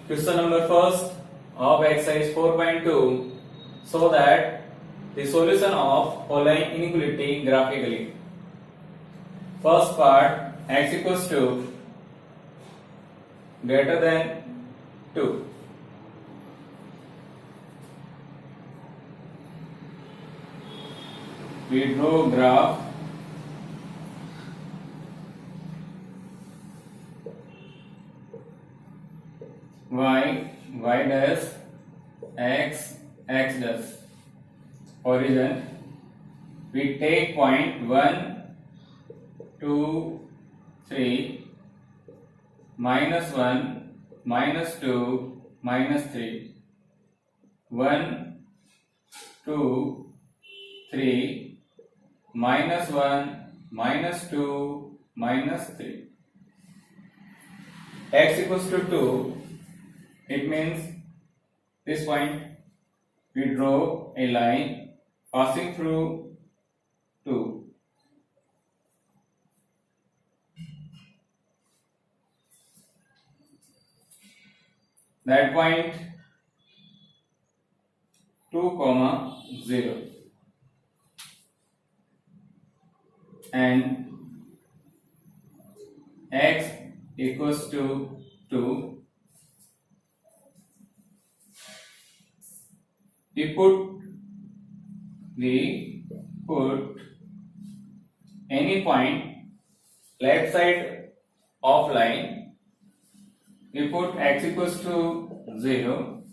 Question number first of exercise 4.2. So that the solution of following inequality graphically. First part, x equals to greater than 2. We draw graph y dash x dash. Origin, we take point 1, 2, 3, minus 1, minus 2, minus 3, 1, 2, 3, minus 1, minus 2, minus 3. X equals to 2, it means this point we draw a line passing through 2. That point 2, 0 and x equals to 2. We put any point left side of line. We put x equals to 0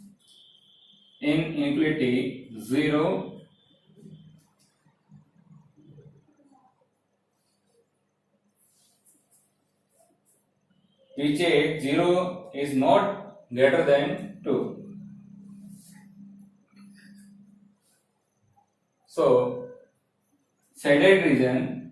in inequality 0 we check 0 is not greater than 2. So shaded region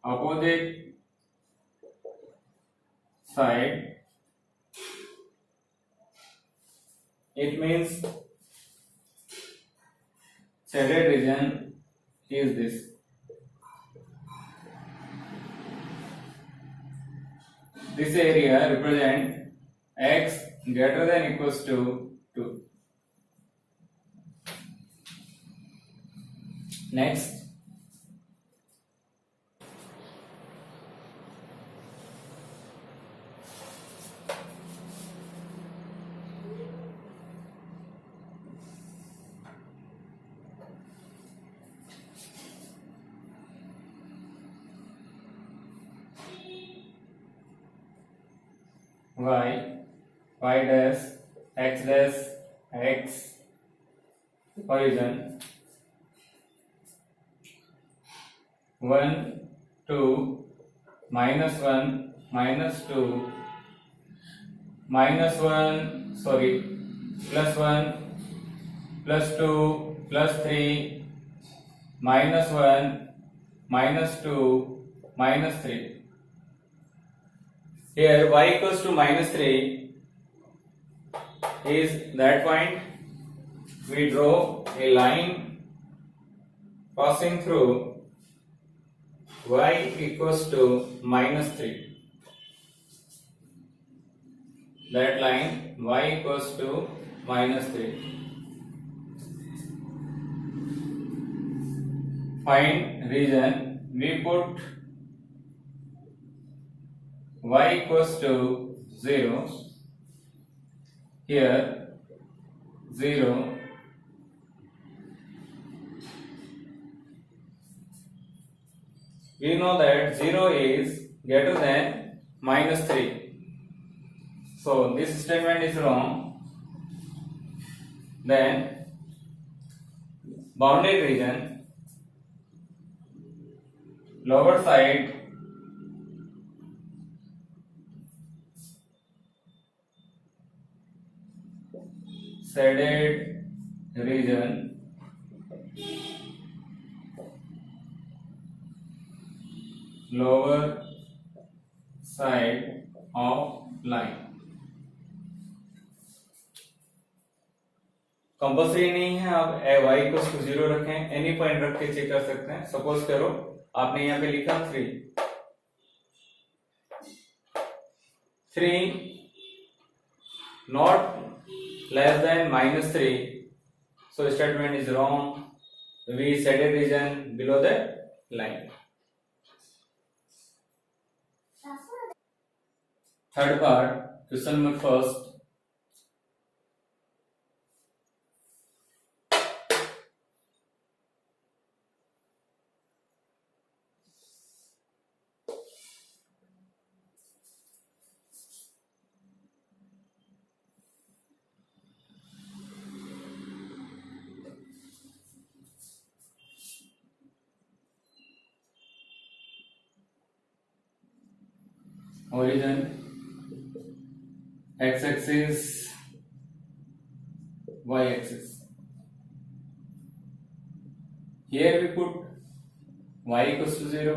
opposite side, it means shaded region is this. This area represents x greater than equals to 2. Next, y dash x origin 1, 2, minus 1, minus 2, minus 1, plus 1, plus 2, plus 3, minus 1, minus 2, minus 3. Here y equals to minus 3 is that point. We draw a line passing through y equals to minus 3. That line y equals to minus 3. Find region, we put y equals to 0. Here 0. We know that 0 is greater than minus 3. So this statement is wrong. Then bounded region, lower side shaded region, lower side of line. Compulsory नहीं है, आप y equal to 0 रखें, any point रख के check कर सकते हैं। Suppose करो आपने यहाँ पे लिखा 3 not less than -3, so statement is wrong. We set a region below the line. Third part, question number first. Origin, x-axis, y-axis. Here we put y equals to 0,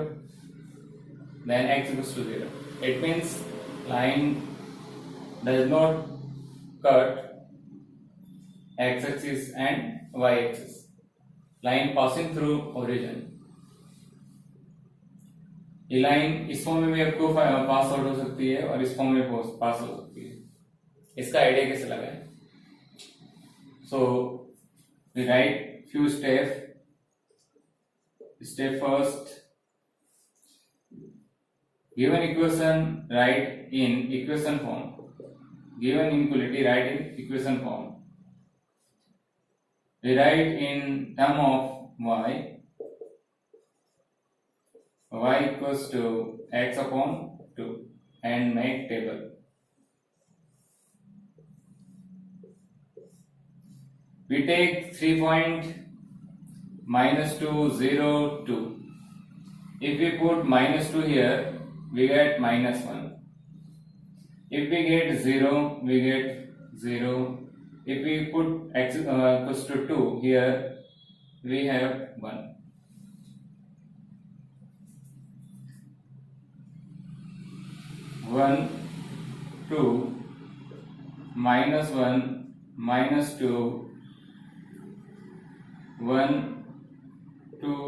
then x equals to 0. It means line does not cut x-axis and y-axis. Line passing through origin. ये line इस form में भी आपको pass out हो सकती है और इस फॉर्म में पास हो सकती है। इसका आइडिया कैसे लगाएं? So we write few step first, given equation write in equation form, given inequality write in equation form, we write in term of y equals to x upon 2 and make table. We take 3 point -2, 0, 2. If we put -2 here, we get -1. If we get 0, we get 0. If we put x equals to 2 here, we have 1. -1, 2, -1, -2, 1, 2,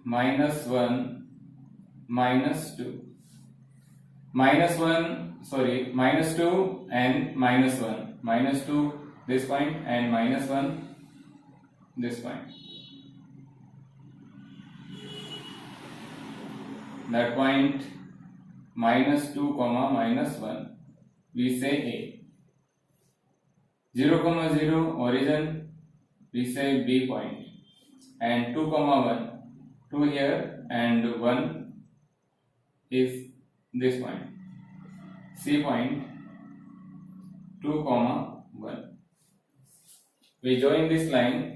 -1, -2, -2 and -1, -2 this point and -1 this point. That point -2, -1, we say A. 0, 0 origin, we say B point, and 2, 1, 2 here and 1 is this point, C point, 2, 1. We join this line.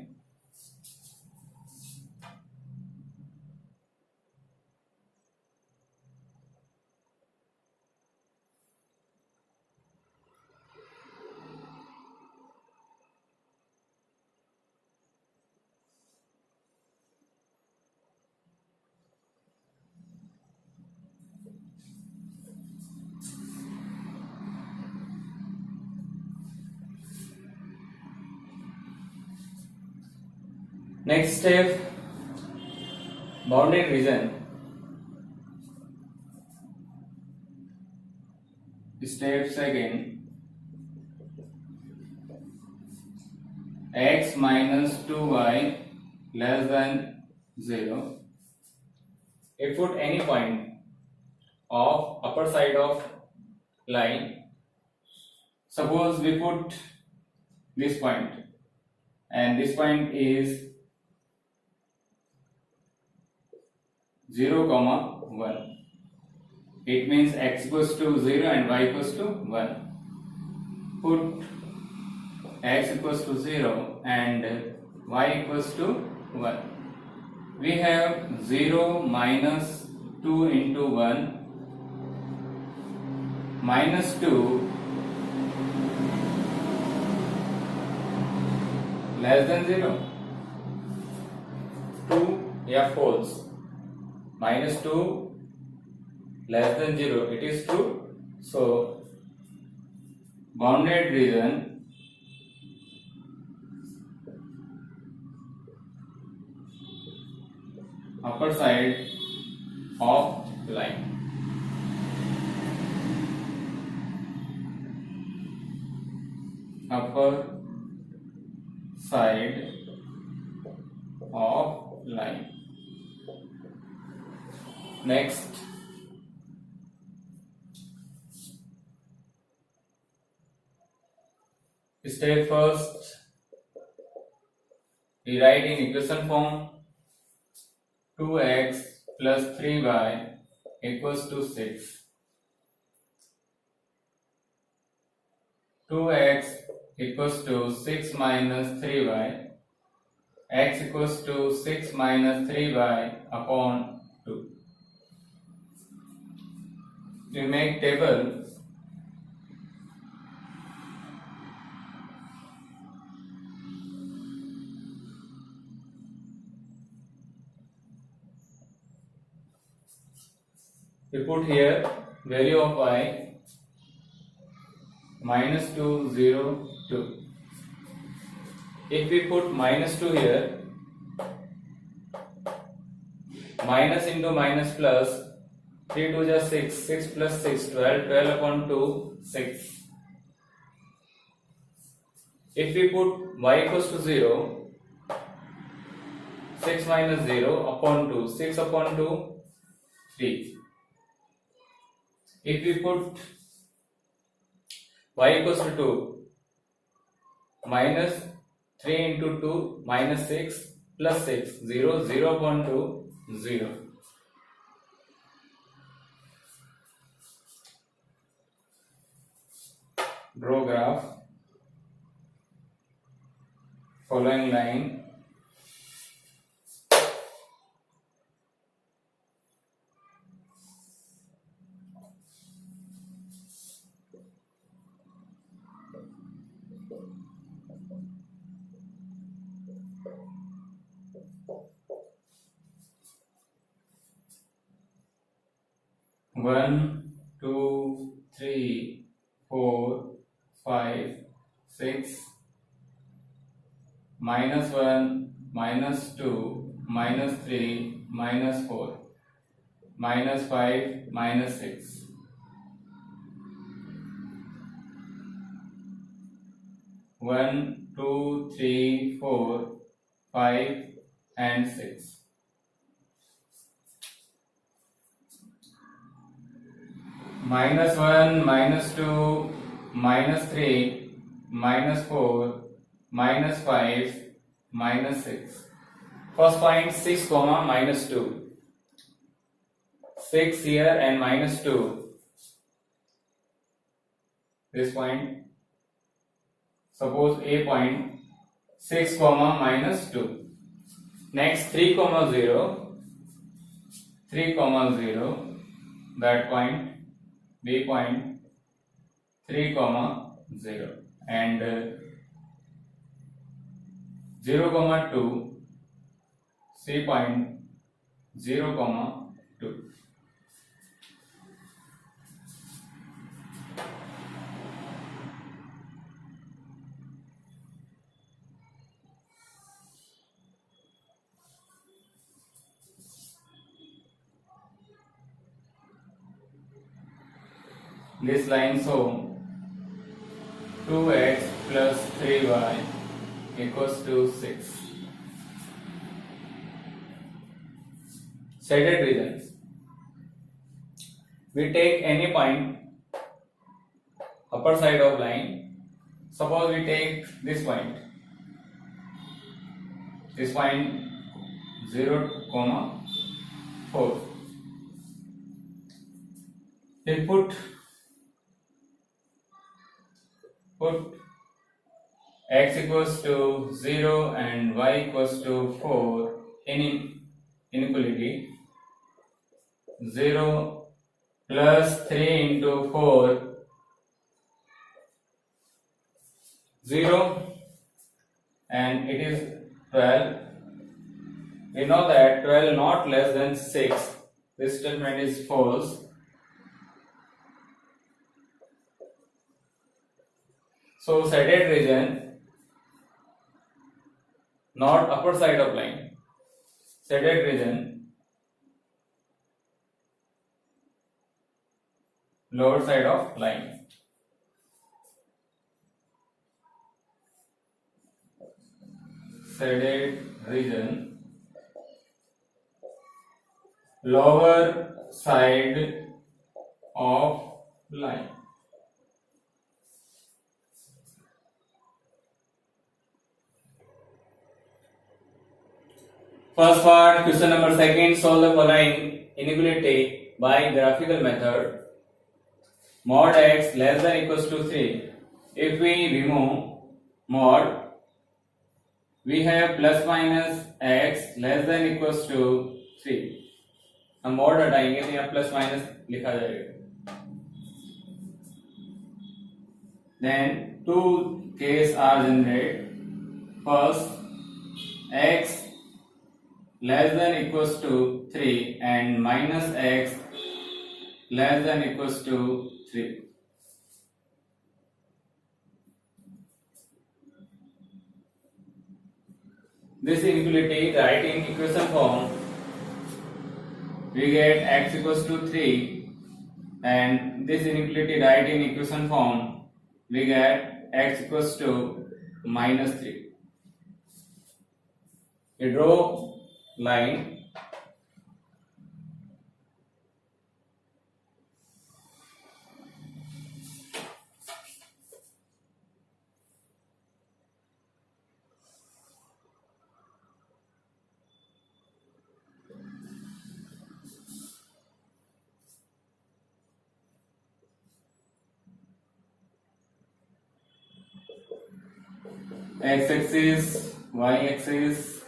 Next step, bounded region. Step second, x minus 2y less than 0. If put any point of upper side of line, suppose we put this point and this point is 0, 1. It means x equals to 0 and y equals to 1. Put x equals to 0 and y equals to 1. We have 0 minus 2 into 1 minus 2 less than 0. 2 या false. -2 less than 0, it is true. So bounded region upper side of line. Upper side of line. Next, step first, we write in equation form 2x plus 3y equals to 6. 2x equals to 6 minus 3y. X equals to 6 minus 3y upon 2. We make table. We put here value of y minus 2, 0, 2. If we put minus 2 here, minus into minus plus, 3 2 is 6, 6 plus 6, 12, 12 upon 2, 6. If we put y equals to 0, 6 minus 0 upon 2, 6 upon 2, 3. If we put y equals to 2, minus 3 into 2, minus 6, plus 6, 0, 0 upon 2, 0. Draw graph, following line. One, two, three, 4, 5, 6, minus 1, minus 2, minus 3, minus 4, minus 5, minus 6. One, two, three, 4, 5, and 6. Minus 1, minus 2, minus 3, minus 4, minus 5, minus 6. First point 6 comma minus 2. 6 here and minus 2. This point. Suppose A point 6 comma minus 2. Next 3 comma 0. 3 comma 0. That point. B point 3 comma 0 and 0 comma 2, C point 0 comma 2. This line so 2x plus 3y equals to 6. Shaded region. We take any point upper side of line. Suppose we take this point. This point 0, 4. We put x equals to 0 and y equals to 4 in inequality. 0 plus 3 into 4, 0, and it is 12. We know that 12 not less than 6. This statement is false. So shaded region, not upper side of line. Shaded region lower side of line. Shaded region, lower side of line. First part, question number second, solve the following inequality by graphical method. Mod x less than equals to 3. If we remove mod, we have plus minus x less than equals to 3. हम mod हटाएंगे तो यहाँ plus minus लिखा जाएगा. Then two cases are generated. First, x less than equals to 3 and minus x less than equals to 3. This inequality write in equation form. We get x equals to 3 and this inequality write in equation form. We get x equals to minus 3. We draw line. X axis, y axis,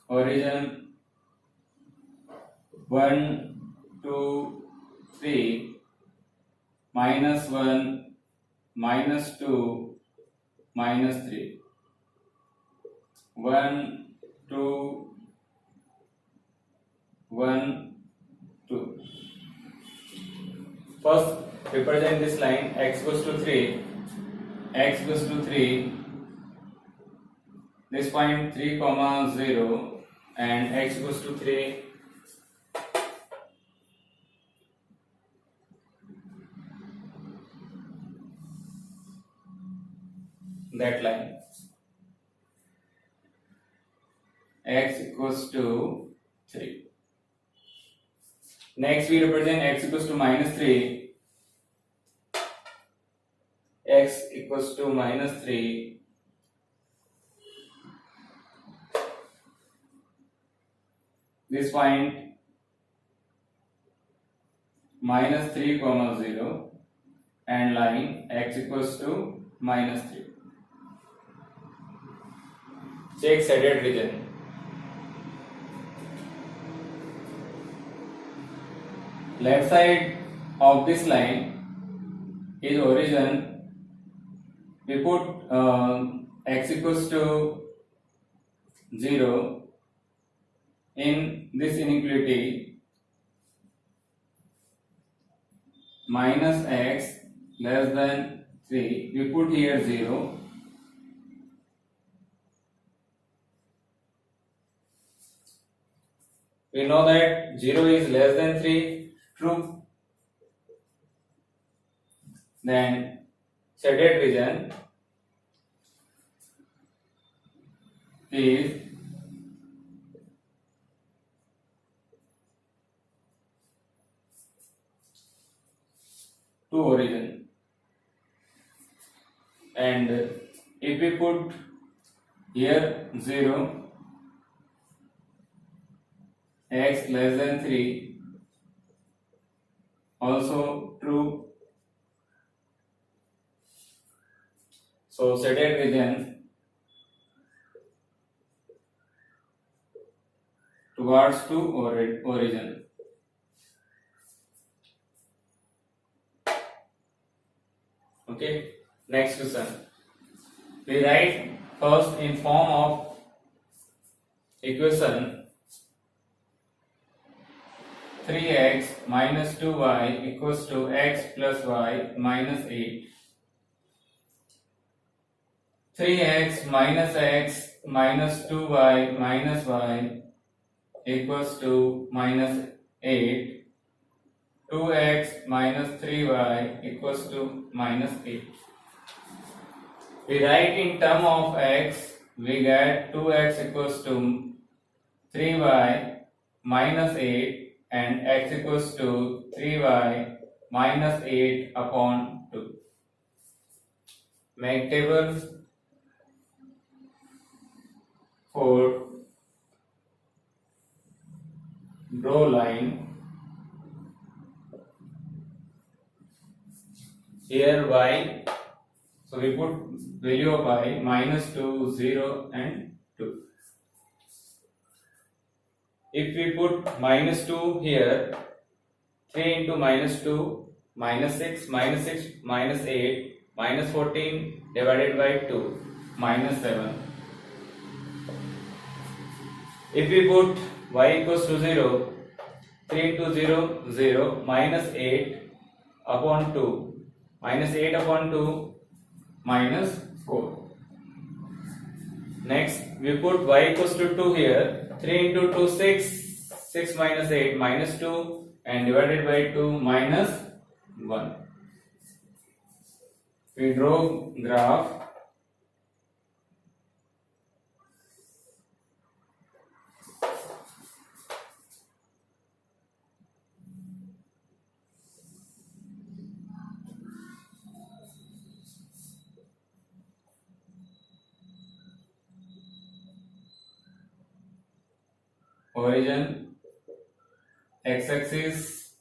origin 1, 2, 3, minus 1, minus 2, minus 3. 1, 2, 1, 2. First, represent this line x goes to 3. X goes to 3, this point 3 comma 0 and x goes to 3, that line x equals to 3. Next we represent x equals to minus 3. X equals to minus 3. This point minus 3 comma 0 and line x equals to minus 3. Check shaded region. Left side of this line is origin. We put x equals to 0 in this inequality. Minus x less than 3. We put here 0. We know that 0 is less than 3. True. Then shaded region is to origin, and if we put here 0, x less than 3, also true. So shaded region towards to origin. Okay, next question. We write first in form of equation 3x minus 2y equals to x plus y minus 8. 3x minus 2y minus y equals to minus 8. 2x minus 3y equals to minus 8. We write in term of x, we get 2x equals to 3y minus 8 and x equals to 3y minus 8 upon 2. Make table for draw line. Here y, so we put value of y minus 2, 0 and 2. If we put minus 2 here, 3 into minus 2, minus 6, minus 8, minus 14 divided by 2, minus 7. If we put y equals to 0, 3 into 0, 0, minus 8 upon 2, minus 8 upon 2, minus 4. Next, we put y equals to 2 here, 3 into 2, 6, 6 minus 8, minus 2 and divided by 2, minus 1. We draw graph. Origin, x-axis,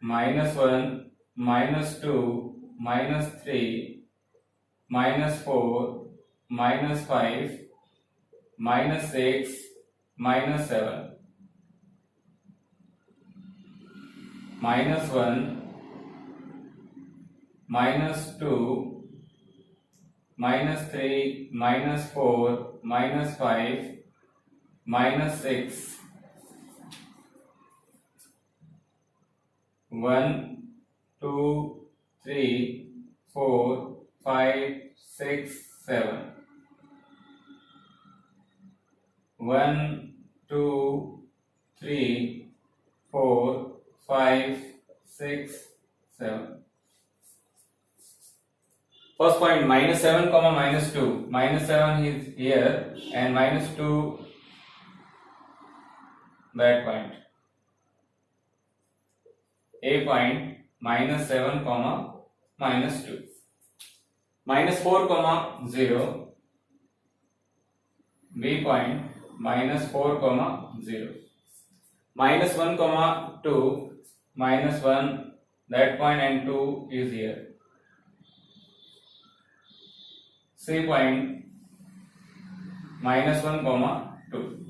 minus 1, minus 2, minus 3, minus 4, minus 5, minus 6, minus 7, minus 1, minus 2, minus 3, minus 4, minus 5, minus 6, 1, 2, 3, 4, 5, 6, 7, 1, 2, 3, 4, 5, 6, 7. First point, minus 7 comma minus 2. Minus 7 is here and minus 2 that point. A point, minus 7 comma minus 2. Minus 4 comma 0. B point, minus 4 comma 0. Minus 1 comma 2. Minus 1 that point and 2 is here. C point, minus 1 comma 2.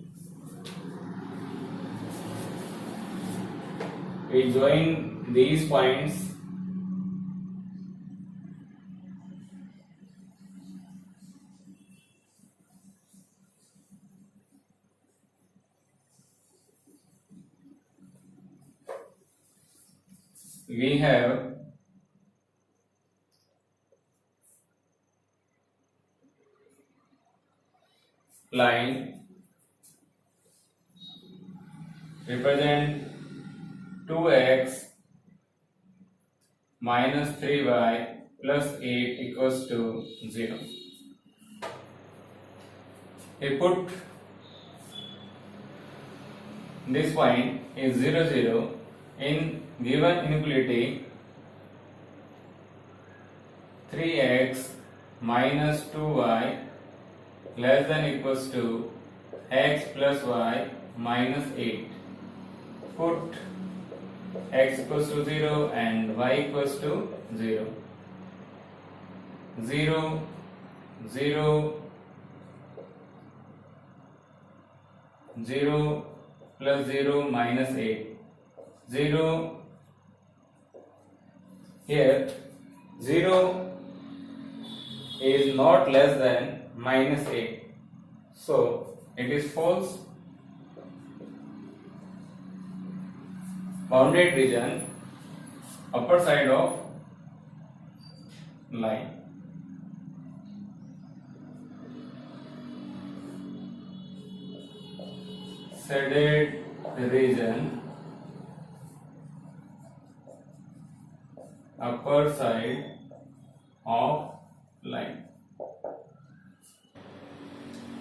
We join these points. We have line represent 2x minus 3y plus 8 equals to 0. We put this point is 0, 0 in given inequality 3x minus 2y less than equals to x plus y minus 8. Put x equals to 0 and y equals to 0. 0, 0, 0 plus 0 minus 8. 0 here 0 is not less than minus 8. So it is false. Bounded region, upper side of line. shaded region, upper side of line.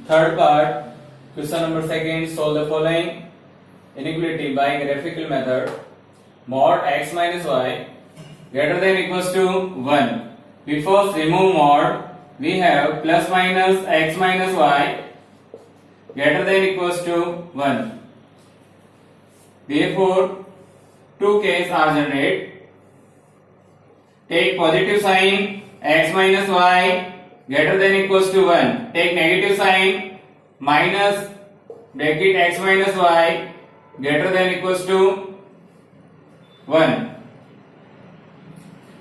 Third part, question number second, solve the following inequality by graphical method. Mod x minus y greater than equals to 1. We first remove mod. We have plus minus x minus y greater than equals to 1. Therefore, two cases are generated. Take positive sign x minus y greater than equals to 1. Take negative sign minus bracket x minus y greater than equals to 1.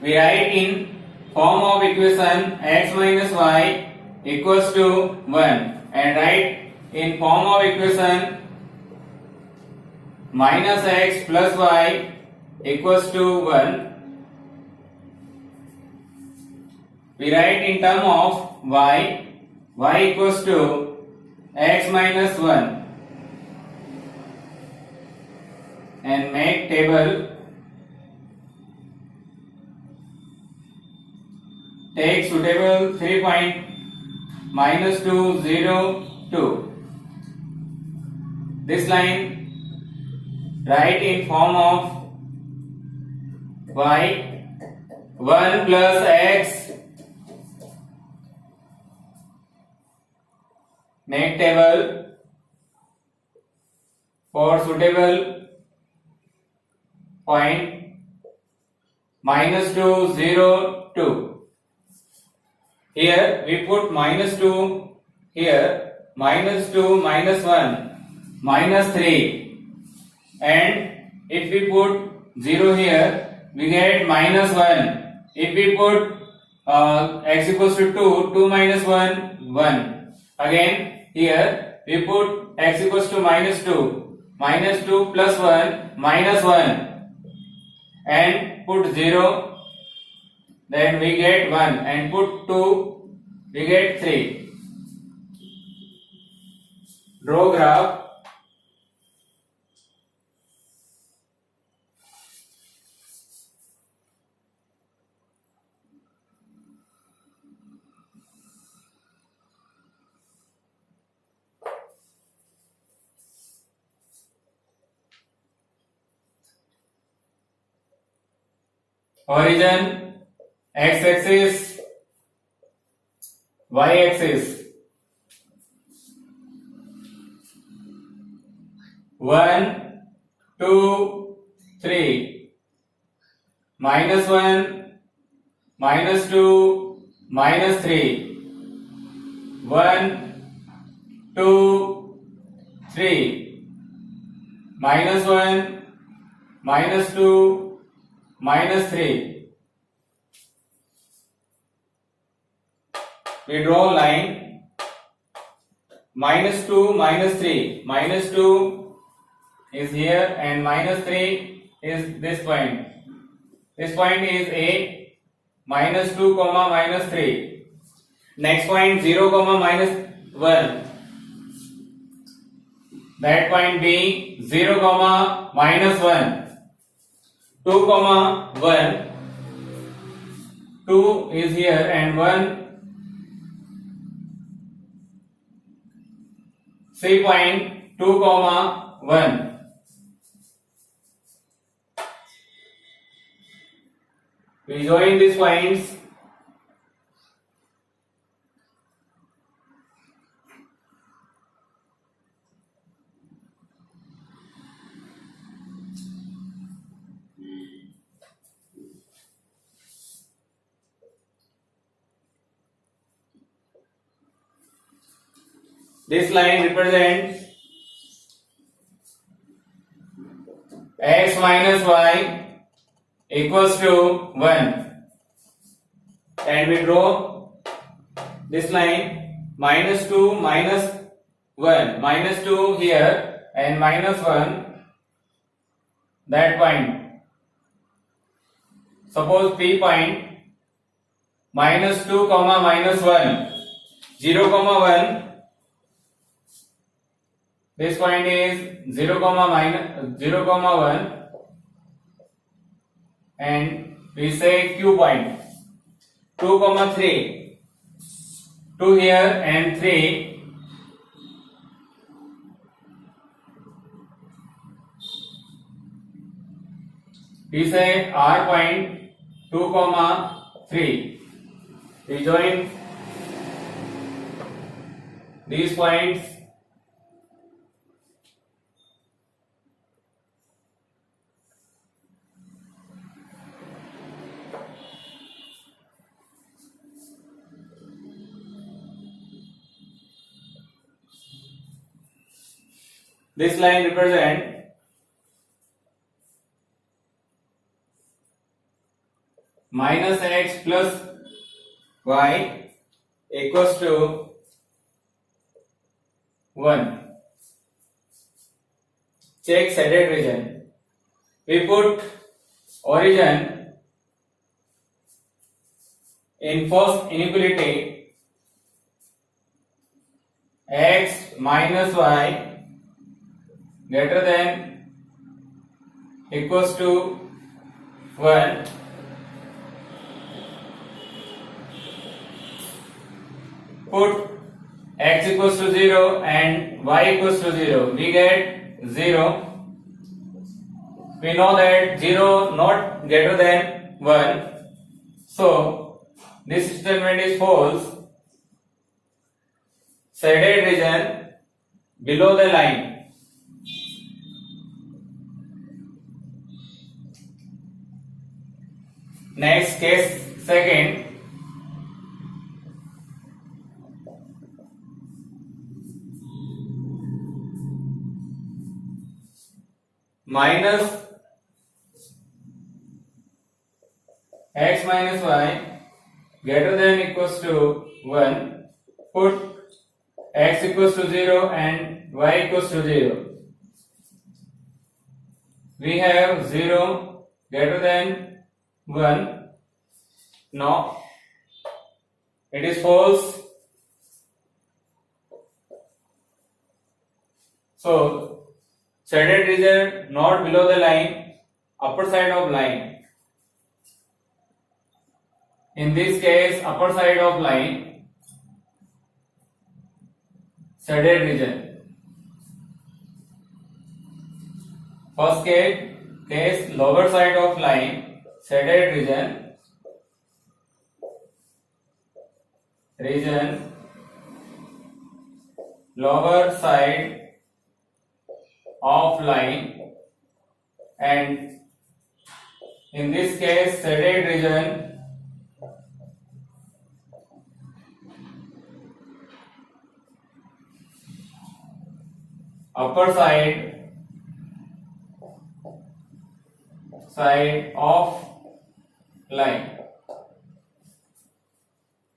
We write in form of equation x minus y equals to 1 and write in form of equation minus x plus y equals to 1. We write in term of y equals to x minus 1 and make table. Take suitable 3 point minus 2 0 2. This line write in form of y 1 plus x, make table for suitable point minus 2 0 2. Here we put minus 2 here, minus 2 minus 1 minus 3, and if we put 0 here we get minus 1. If we put x equals to 2 minus 1 1. Again here we put x equals to minus 2 plus 1 minus 1 and put 0, then we get 1 and put 2, we get 3. Draw graph. Origin x-axis, y-axis. 1 2 3 minus 1 minus 2 minus 3 1 2 3 minus 1 minus 2 minus 3. We draw line minus 2 minus 3. Minus 2 is here and minus 3 is this point. This point is A, minus 2 comma minus 3. Next point 0 comma minus 1. That point B 0 comma minus 1. 2 comma 1. 2 is here and 1. C point 2 comma 1. We join these points. This line represents x minus y equals to 1, and we draw this line minus 2 minus 1, minus 2 here and minus 1 that point. Suppose P point minus 2 comma minus 1, 0 comma 1 This point is 0, minus 0, 1, and we say Q point. 2, 3. 2 here and 3. We say R point 2, 3. We join these points. This line represents minus x plus y equals to 1. Check shaded region. We put origin in first inequality x minus y greater than equals to 1. Put x equals to 0 and y equals to 0. We get 0. We know that 0 not greater than 1. So this statement is false. Shaded region below the line. Next case second. Minus x minus y greater than equals to 1. Put x equals to 0 and y equals to 0. We have 0 greater than 1. No, it is false. So shaded region not below the line, upper side of line. In this case, upper side of line, shaded region. First case lower side of line, shaded region lower side of line, and in this case shaded region upper side of line.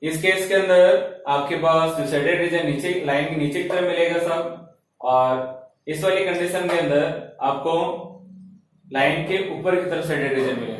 इस case के अंदर आपके पास जो shaded region नीचे line के नीचे की तरफ मिलेगा सब, और इस वाली कंडीशन के अंदर आपको लाइन के ऊपर की तरफ शेडेड रीजन मिलेगा.